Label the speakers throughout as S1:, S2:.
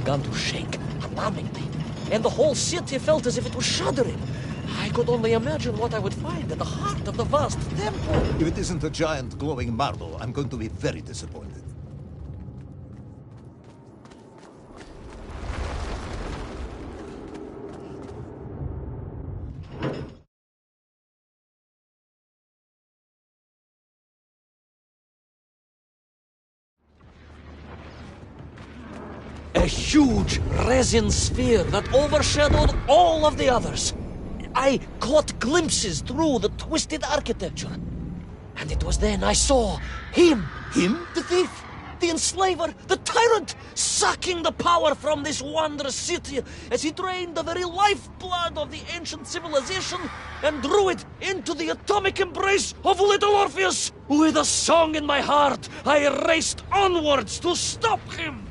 S1: began to shake, alarmingly, and the whole city felt as if it was shuddering. I could only imagine what I would find in the heart of the vast temple.
S2: If it isn't a giant glowing marble, I'm going to be very disappointed.
S1: A huge resin sphere that overshadowed all of the others. I caught glimpses through the twisted architecture. And it was then I saw him.
S2: Him?
S1: The thief, the enslaver, the tyrant, sucking the power from this wondrous city as he drained the very lifeblood of the ancient civilization and drew it into the atomic embrace of little Orpheus. With a song in my heart, I raced onwards to stop him.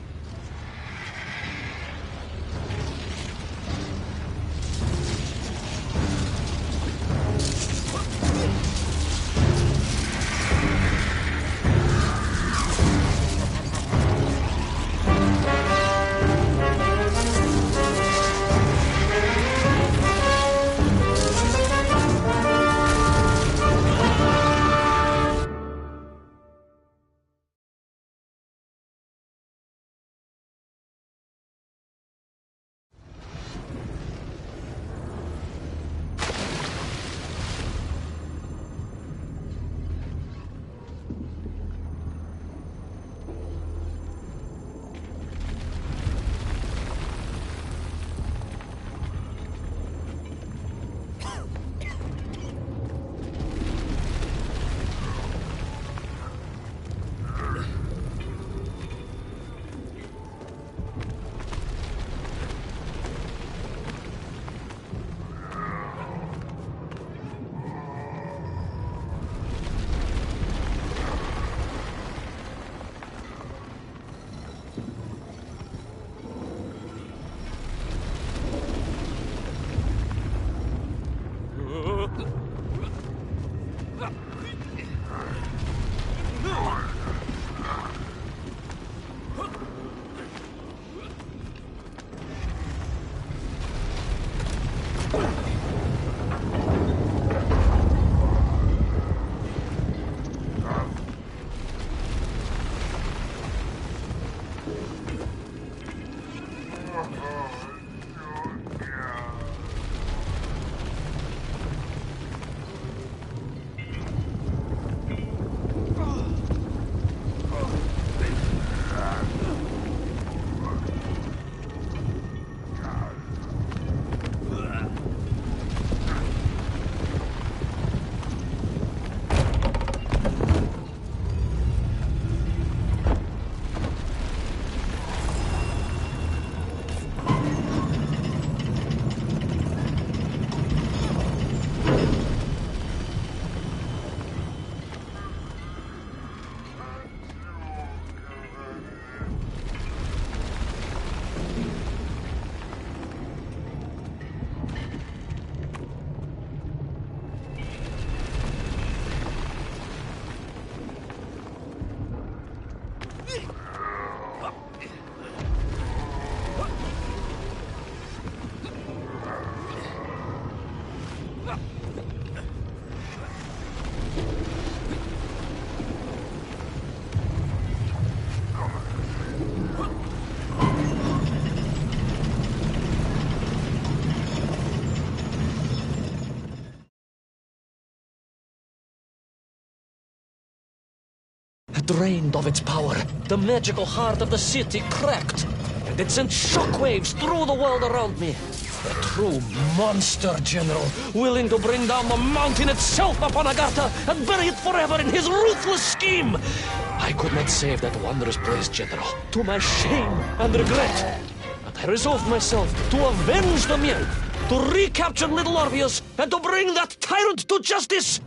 S1: Drained of its power, the magical heart of the city cracked, and it sent shockwaves through the world around me. A true monster general, willing to bring down the mountain itself upon Agartha and bury it forever in his ruthless scheme. I could not save that wondrous place, General, to my shame and regret. But I resolved myself to avenge the myth, to recapture little Orpheus, and to bring that tyrant to justice.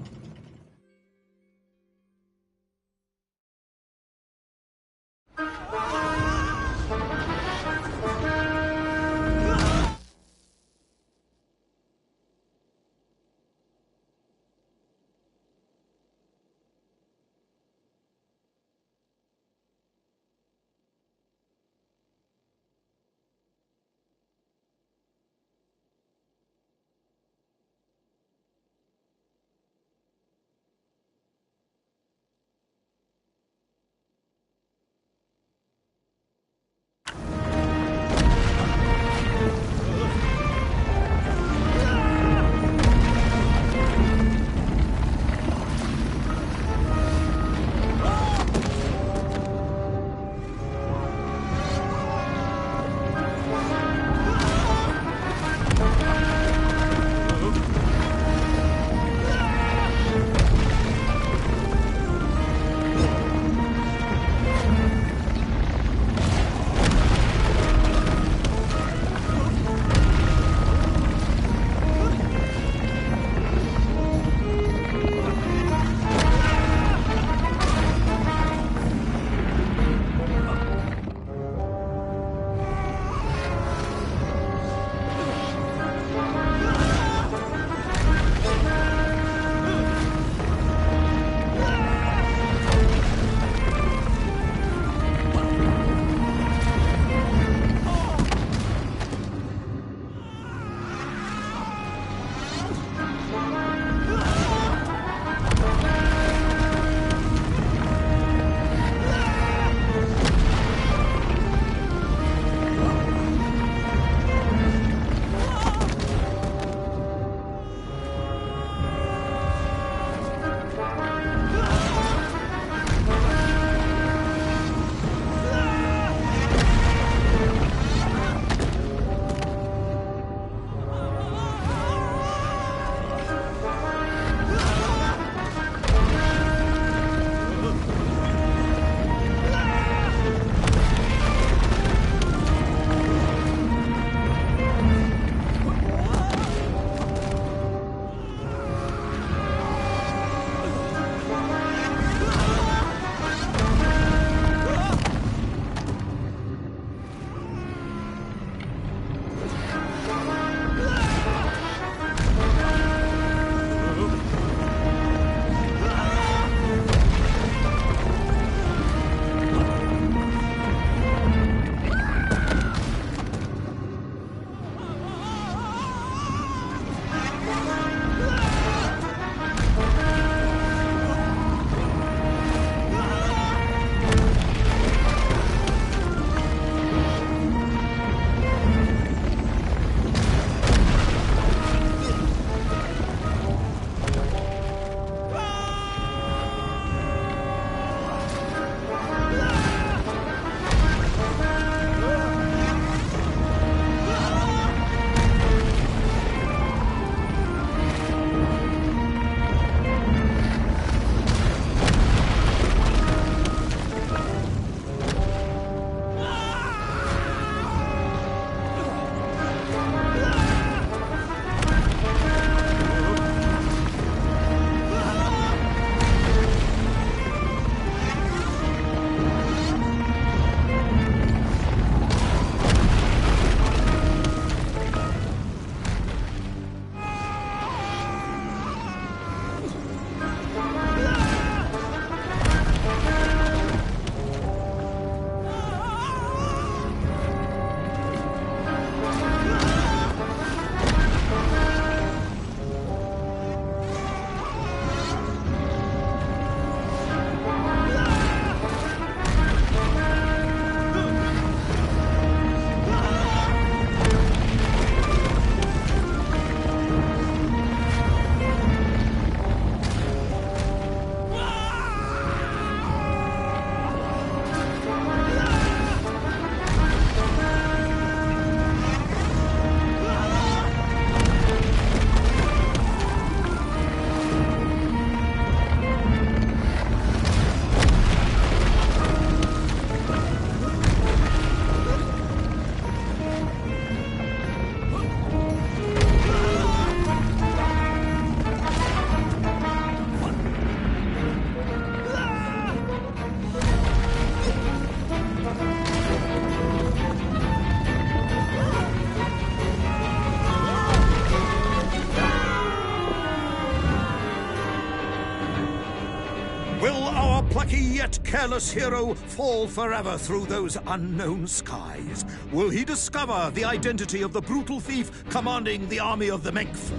S3: Will our plucky yet careless hero fall forever through those unknown skies? Will he discover the identity of the brutal thief commanding the army of the Mength?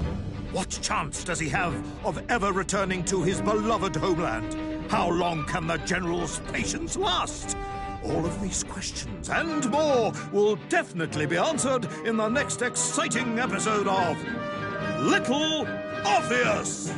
S3: What chance does he have of ever returning to his beloved homeland? How long can the general's patience last? All of these questions and more will definitely be answered in the next exciting episode of Little Orpheus!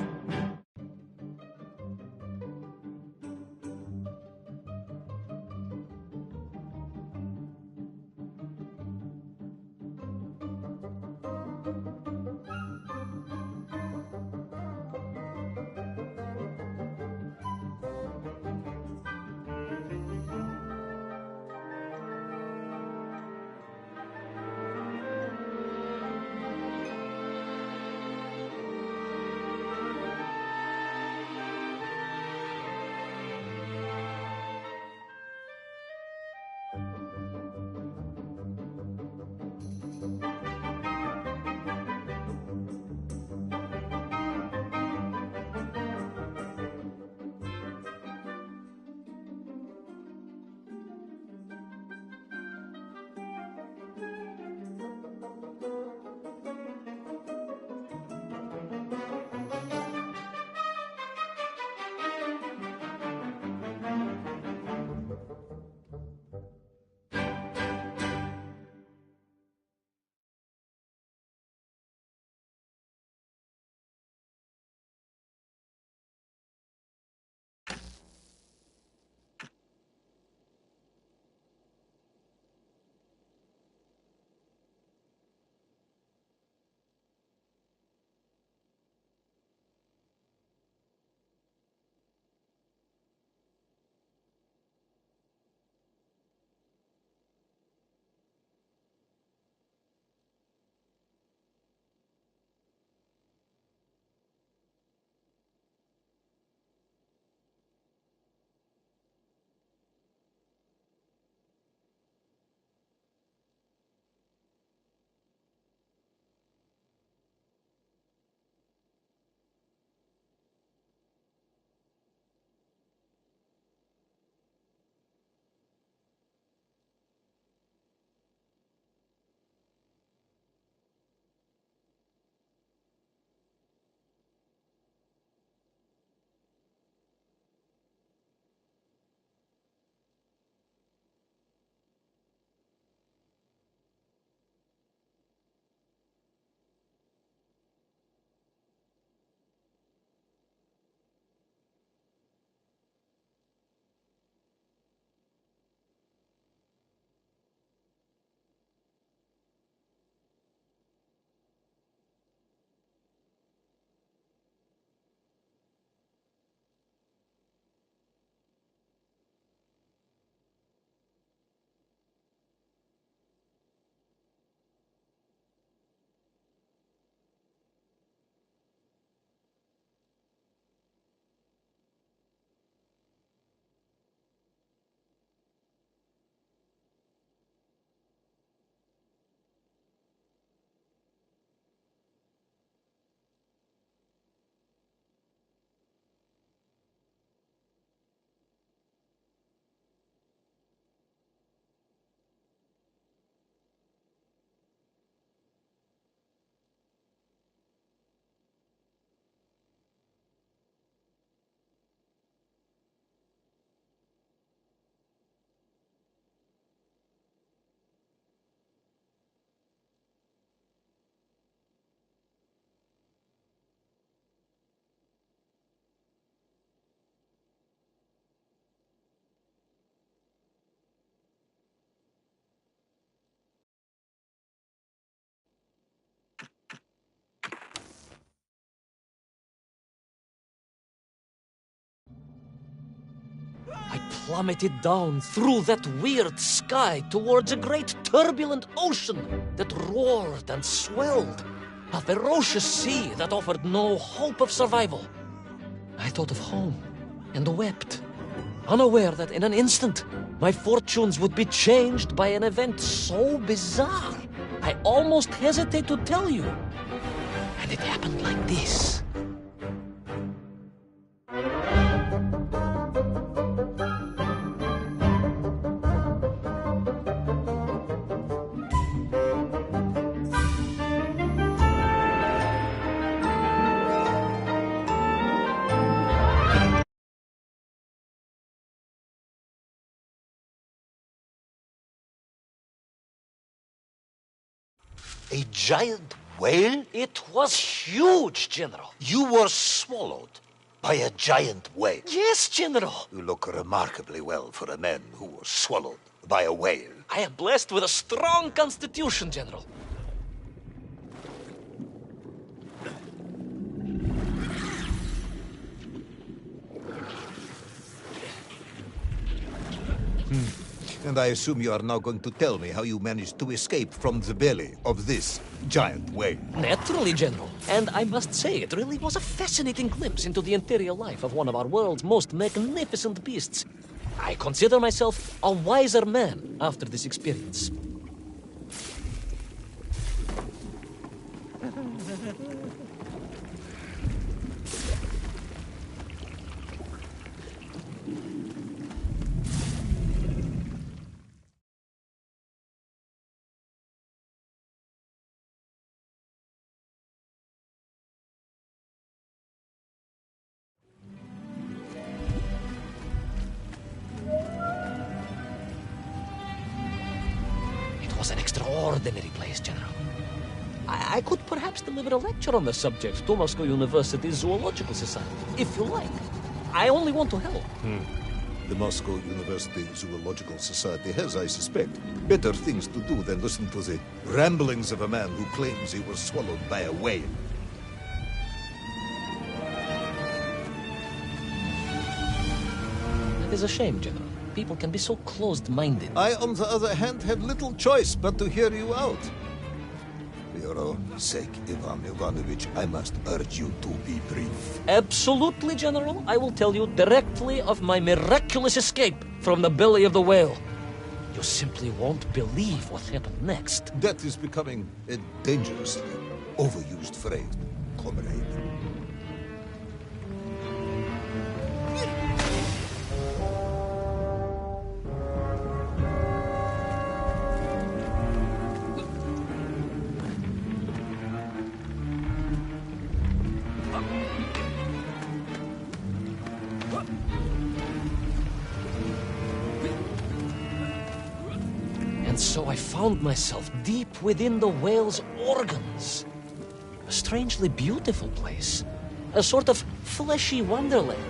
S1: I plummeted down through that weird sky towards a great turbulent ocean that roared and swelled. A ferocious sea that offered no hope of survival. I thought of home and wept, unaware that in an instant my fortunes would be changed by an event so bizarre I almost hesitate to tell you. And it happened like this.
S2: A giant whale?
S1: It was huge, General.
S2: You were swallowed by a giant whale.
S1: Yes, General.
S2: You look remarkably well for a man who was swallowed by a whale.
S1: I am blessed with a strong constitution, General.
S2: And I assume you are now going to tell me how you managed to escape from the belly of this giant whale.
S1: Naturally, General. And I must say, it really was a fascinating glimpse into the interior life of one of our world's most magnificent beasts. I consider myself a wiser man after this experience. It was an extraordinary place, General. I could perhaps deliver a lecture on the subject to Moscow University's Zoological Society, if you like. I only want to help.
S2: The Moscow University Zoological Society has, I suspect, better things to do than listen to the ramblings of a man who claims he was swallowed by a whale.
S1: It is a shame, General. People can be so closed-minded.
S2: I, on the other hand, have little choice but to hear you out. For your own sake, Ivan Ivanovich, I must urge you to be brief.
S1: Absolutely, General. I will tell you directly of my miraculous escape from the belly of the whale. You simply won't believe what happened next.
S2: That is becoming a dangerously overused phrase, comrade.
S1: And so I found myself deep within the whale's organs. A strangely beautiful place. A sort of fleshy wonderland.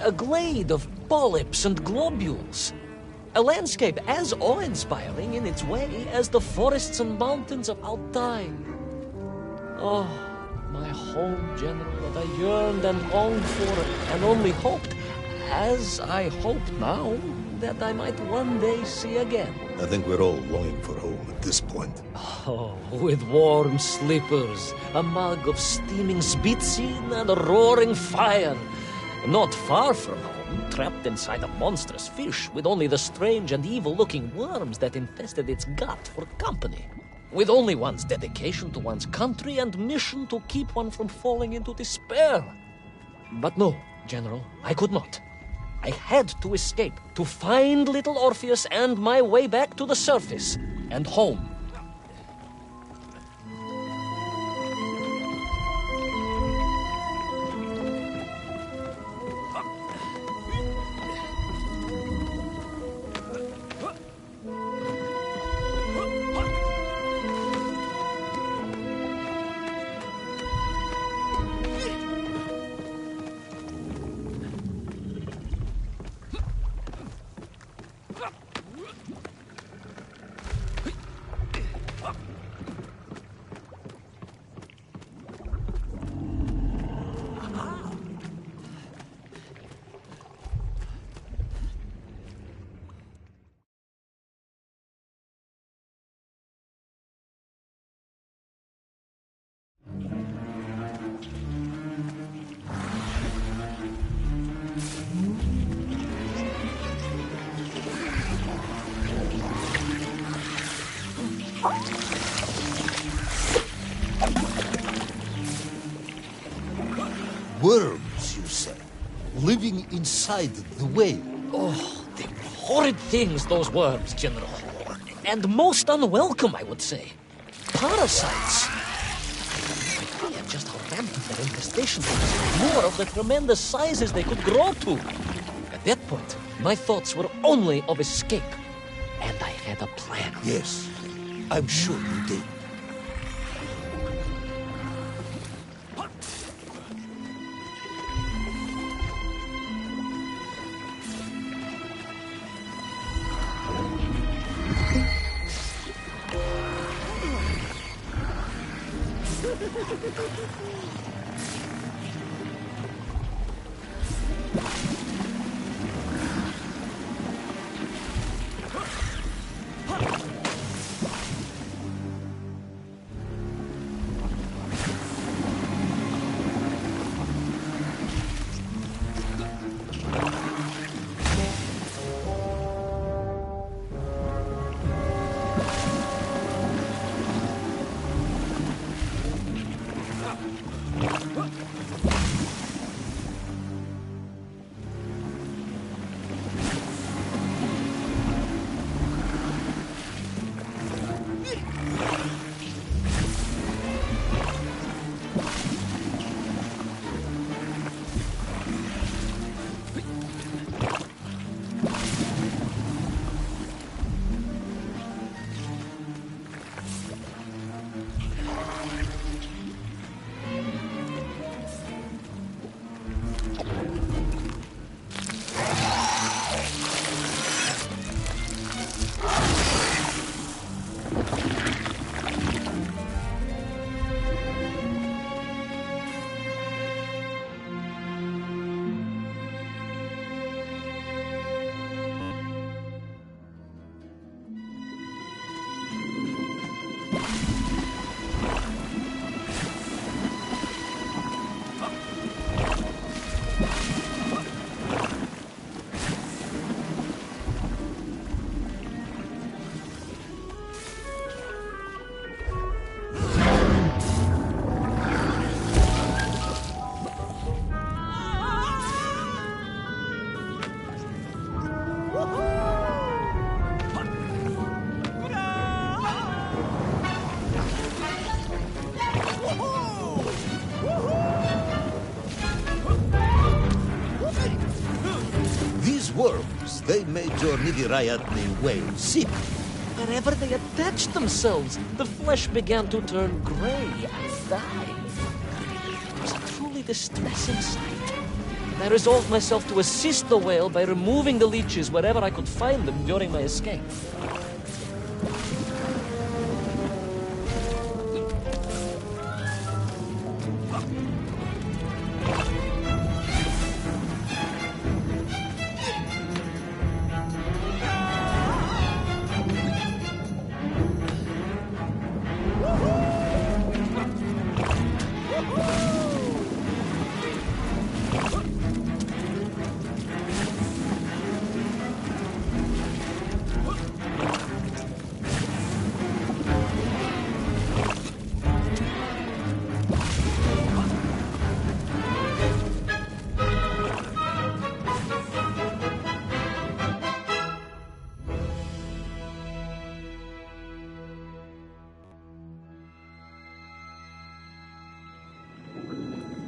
S1: A glade of polyps and globules. A landscape as awe-inspiring in its way as the forests and mountains of Altai. Oh, my home, General, that I yearned and longed for and only hoped, as I hope now, that I might one day see again.
S2: I think we're all longing for home at this point.
S1: Oh, with warm slippers, a mug of steaming Spitzin, and a roaring fire. Not far from home, trapped inside a monstrous fish, with only the strange and evil-looking worms that infested its gut for company. With only one's dedication to one's country and mission to keep one from falling into despair. But no, General, I could not. I had to escape, to find little Orpheus and my way back to the surface and home.
S2: Worms, you said, living inside the whale.
S1: Oh, they were horrid things, those worms, General. And most unwelcome, I would say. Parasites. I feared just how rampant their infestation was, more of the tremendous sizes they could grow to. At that point, my thoughts were only of escape. And I had a plan.
S2: Yes, I'm sure you did. Worms, they made your Nigirayatni whale sick.
S1: Wherever they attached themselves, the flesh began to turn grey and die. It was a truly distressing sight. I resolved myself to assist the whale by removing the leeches wherever I could find them during my escape.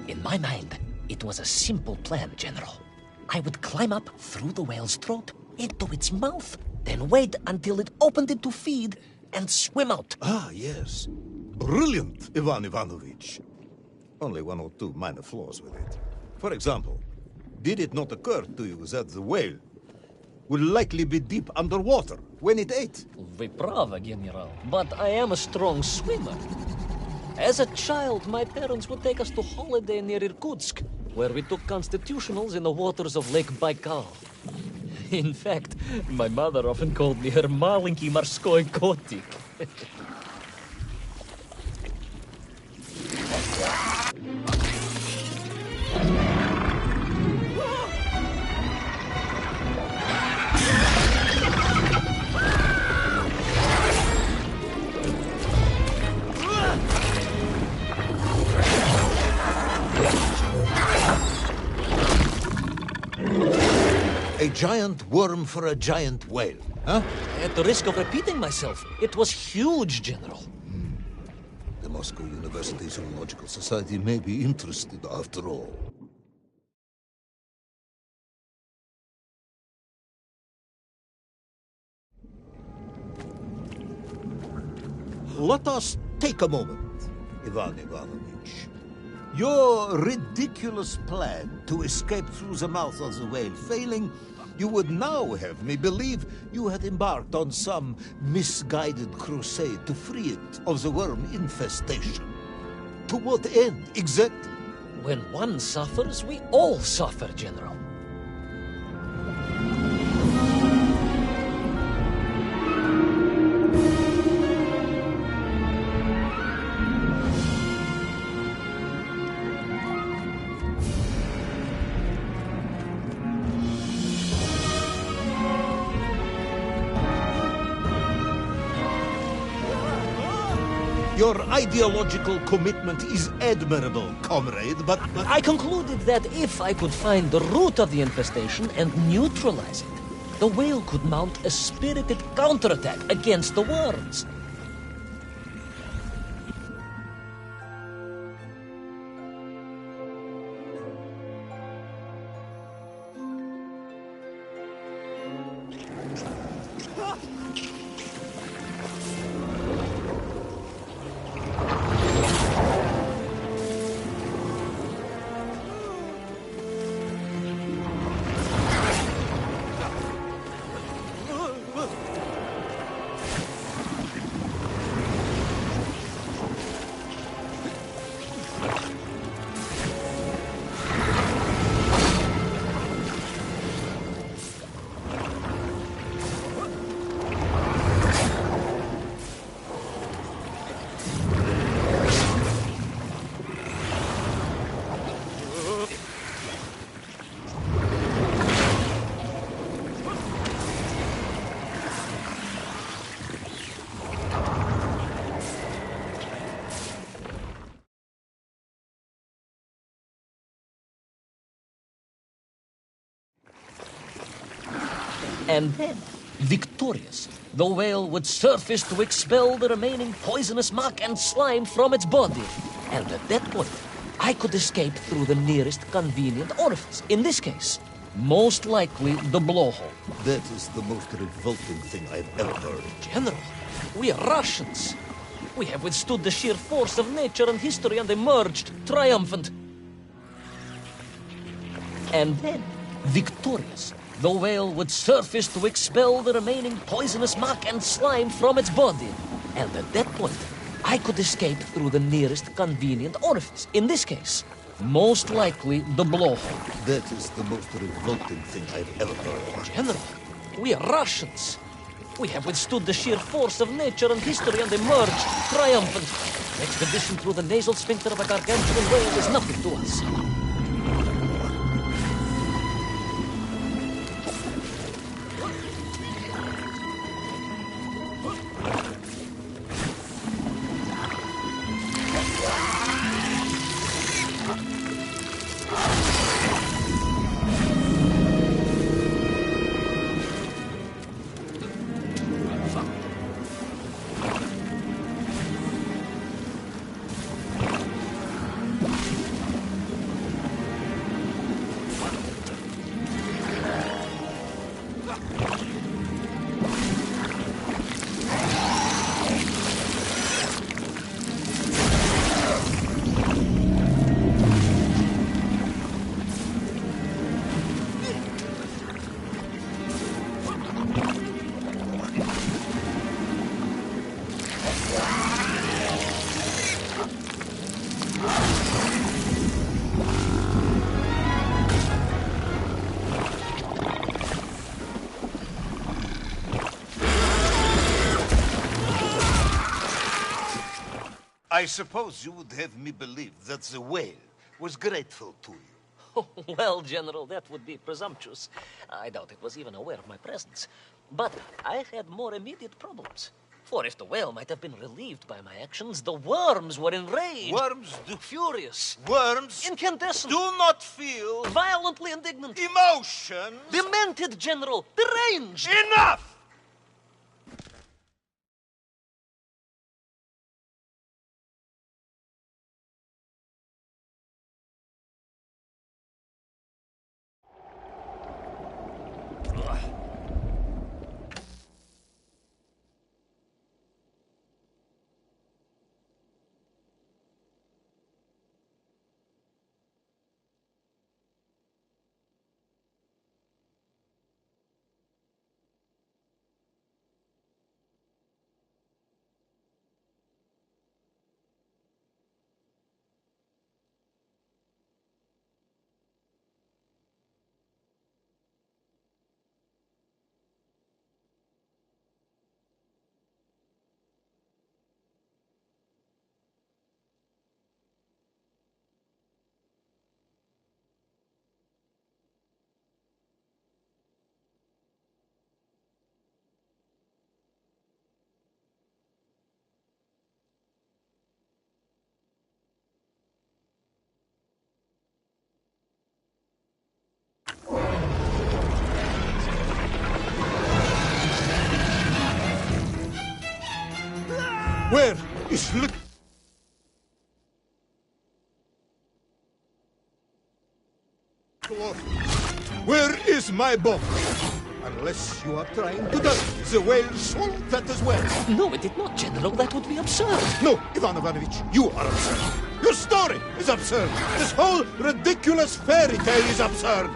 S1: In my mind, it was a simple plan, General. I would climb up through the whale's throat, into its mouth, then wait until it opened it to feed, and swim out.
S2: Ah, yes. Brilliant, Ivan Ivanovich. Only one or two minor flaws with it. For example, did it not occur to you that the whale would likely be deep underwater when it ate?
S1: Вы правы, General, but I am a strong swimmer. As a child, my parents would take us to holiday near Irkutsk, where we took constitutionals in the waters of Lake Baikal. In fact, my mother often called me her маленький морской котик.
S2: A giant worm for a giant whale, huh?
S1: At the risk of repeating myself, it was huge, General.
S2: The Moscow University Zoological Society may be interested after all. Let us take a moment, Ivan Ivanovich. Your ridiculous plan to escape through the mouth of the whale failing, you would now have me believe you had embarked on some misguided crusade to free it of the worm infestation. To what end, exactly?
S1: When one suffers, we all suffer, General.
S2: Your ideological commitment is admirable, comrade, but
S1: I concluded that if I could find the root of the infestation and neutralize it, the whale could mount a spirited counterattack against the worms. And then, victorious, the whale would surface to expel the remaining poisonous muck and slime from its body. And at that point, I could escape through the nearest convenient orifice. In this case, most likely the blowhole.
S2: that is the most revolting thing I've ever heard.
S1: General, we are Russians. We have withstood the sheer force of nature and history and emerged triumphant. And then, victorious, the whale would surface to expel the remaining poisonous muck and slime from its body. And at that point, I could escape through the nearest convenient orifice. In this case, most likely the blowhole.
S2: That is the most revolting thing I've ever heard.
S1: General, we are Russians. We have withstood the sheer force of nature and history and emerged triumphant. An expedition through the nasal sphincter of a gargantuan whale is nothing to us.
S2: I suppose you would have me believe that the whale was grateful to you.
S1: Well, General, that would be presumptuous. I doubt it was even aware of my presence. But I had more immediate problems. For if the whale might have been relieved by my actions, the worms were enraged.
S2: Worms
S1: Furious.
S2: Worms
S1: Incandescent.
S2: do not feel
S1: Violently indignant.
S2: emotions.
S1: Demented, General. Deranged.
S2: Enough! Where is Lit... Where is my boat? Unless you are trying to tell me the whale swallowed that as well.
S1: No, it did not, General. That would be absurd.
S2: No, Ivan Ivanovich, you are absurd. Your story is absurd. This whole ridiculous fairy tale is absurd.